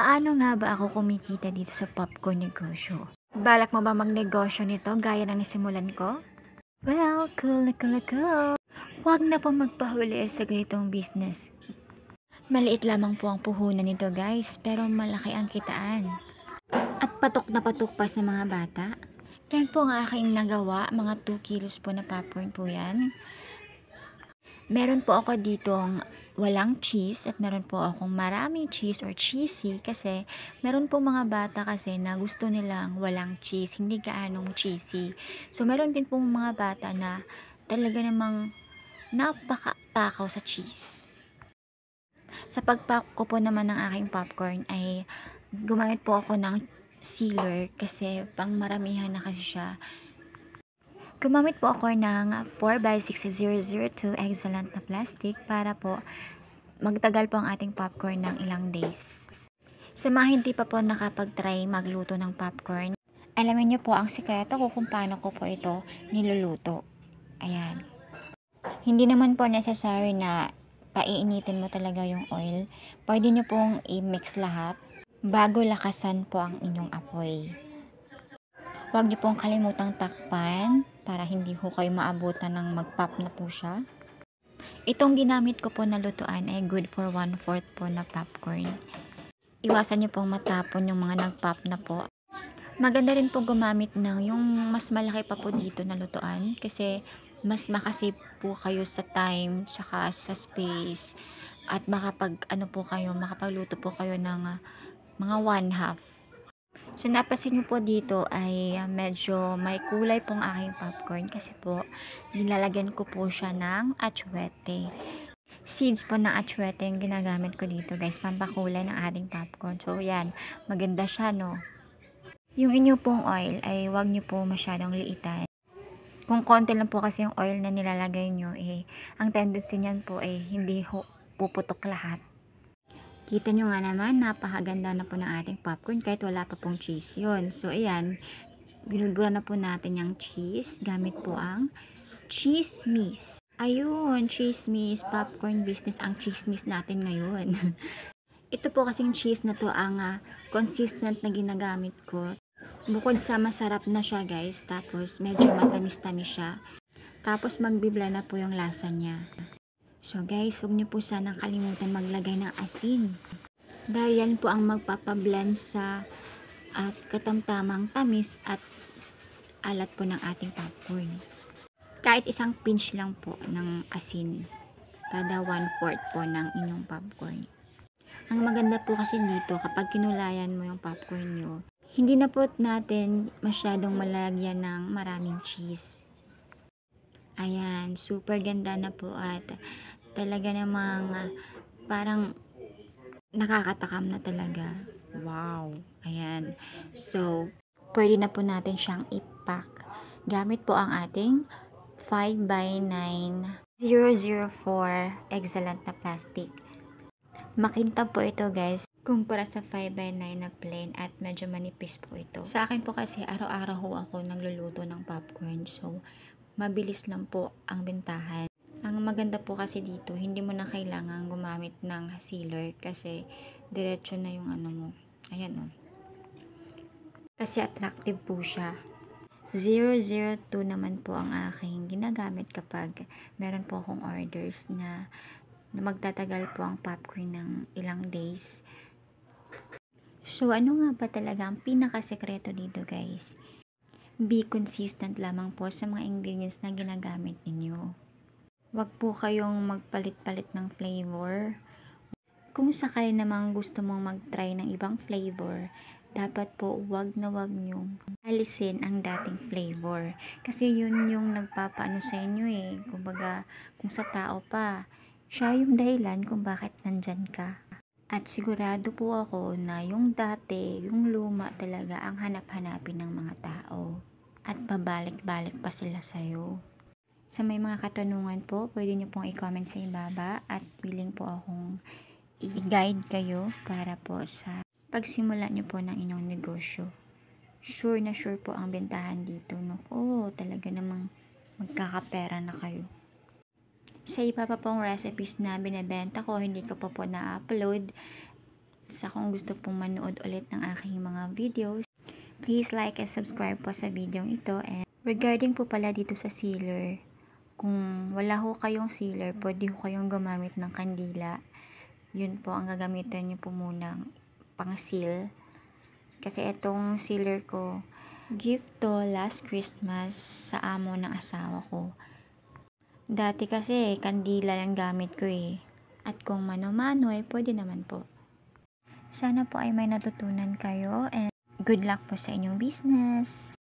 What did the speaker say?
Paano nga ba ako kumikita dito sa popcorn negosyo? Balak mo ba magnegosyo nito gaya ng nisimulan ko? Well, cool na cool na cool. Huwag na po magpahuli sa ganitong business. Maliit lamang po ang puhunan nito guys, pero malaki ang kitaan. At patok na patok pa sa mga bata. Yan po ang aking nagawa, mga 2 kilos po na popcorn po yan. Meron po ako ditong walang cheese at meron po akong maraming cheese or cheesy kasi meron po mga bata kasi na gusto nilang walang cheese, hindi gaanong cheesy. So meron din po mga bata na talaga namang napakatakaw sa cheese. Sa pagpack ko po naman ng aking popcorn ay gumamit po ako ng sealer kasi pang maramihan na kasi siya. Gumamit po ako ng 4x6002 excellent na plastic para po magtagal po ang ating popcorn ng ilang days. Sa mga hindi pa po nakapag-try magluto ng popcorn, alamin niyo po ang sikreto kung paano ko po ito niluluto. Ayan. Hindi naman po necessary na paiinitin mo talaga yung oil. Pwede niyo pong i-mix lahat bago lakasan po ang inyong apoy. Huwag niyo pong kalimutang takpan para hindi ho kayo maabutan ng mag-pop na po siya. Itong ginamit ko po na lutuan ay good for 1/4 po na popcorn. Iwasan niyo pong matapon yung mga nag-pop na po. Maganda rin po gumamit ng yung mas malaki pa po dito na lutuan kasi mas makasave po kayo sa time tsaka sa space at makapagluto po kayo ng mga 1/2. So, napansin nyo po dito ay medyo may kulay pong aking popcorn kasi po nilalagyan ko po siya ng atsuete. Seeds po ng atsuete yung ginagamit ko dito guys, pampakulay ng ating popcorn. So, yan. Maganda siya, no? Yung inyo pong oil ay wag nyo po masyadong liitan. Kung konti lang po kasi yung oil na nilalagay nyo, ang tendency niyan po ay hindi puputok lahat. Kita nyo nga naman, napakaganda na po ng ating popcorn kahit wala pa pong cheese yun. So, ayan, binudbura na po natin yung cheese. Gamit po ang chismis. Ayun, chismis, popcorn business ang chismis natin ngayon. Ito po kasing cheese na to ang consistent na ginagamit ko. Bukod sa masarap na siya guys, tapos medyo matamis-tamis siya. Tapos magbibla na po yung lasa niya. So guys, huwag niyo po sanang kalimutan maglagay ng asin. Dahil yan po ang magpapablend sa at katamtamang tamis at alat po ng ating popcorn. Kahit isang pinch lang po ng asin. Kada 1/4 po ng inyong popcorn. Ang maganda po kasi dito, kapag kinulayan mo yung popcorn nyo, hindi na po natin masyadong malagyan ng maraming cheese. Ayan, super ganda na po at talaga namang parang nakakatakam na talaga. Wow! Ayan. So, pwede na po natin siyang i-pack. Gamit po ang ating 5x9 004 excellent na plastic. Makintab po ito guys kumpara sa 5x9 na plain at medyo manipis po ito. Sa akin po kasi araw-araw ho ako nagluluto ng popcorn. So, mabilis lang po ang bentahan. Ang maganda po kasi dito, hindi mo na kailangan gumamit ng sealer kasi diretso na yung ano mo. Ayan o. Kasi attractive po siya. 002 naman po ang aking ginagamit kapag meron po akong orders na magtatagal po ang popcorn ng ilang days. So, ano nga ba talaga ang pinakasekreto dito guys? Be consistent lamang po sa mga ingredients na ginagamit ninyo. Huwag po kayong magpalit-palit ng flavor. Kung sakali namang gusto mong mag-try ng ibang flavor, dapat po wag na wag nyong alisin ang dating flavor. Kasi yun yung nagpapaano sa inyo Kumbaga, kung sa tao pa, siya yung dahilan kung bakit nandyan ka. At sigurado po ako na yung dati, yung luma talaga ang hanap-hanapin ng mga tao. At babalik-balik pa sila sa'yo. Sa may mga katanungan po, pwede nyo pong i-comment sa ibaba at willing po akong i-guide kayo para po sa pagsimula nyo po ng inyong negosyo. Sure na sure po ang bentahan dito. Talaga namang magkakapera na kayo. Sa iba pa pong recipes na binibenta ko, hindi ko pa po na-upload. Sa kung gusto pong manood ulit ng aking mga videos, please like and subscribe po sa video ito. And regarding po pala dito sa sealer, kung wala ho kayong sealer, pwede ho kayong gumamit ng kandila. Yun po ang gagamitan nyo po munang pang seal. Kasi itong sealer ko, gift to last Christmas sa amo ng asawa ko. Dati kasi kandila lang gamit ko eh. At kung mano-mano ay pwede naman po. Sana po ay may natutunan kayo and good luck po sa inyong business.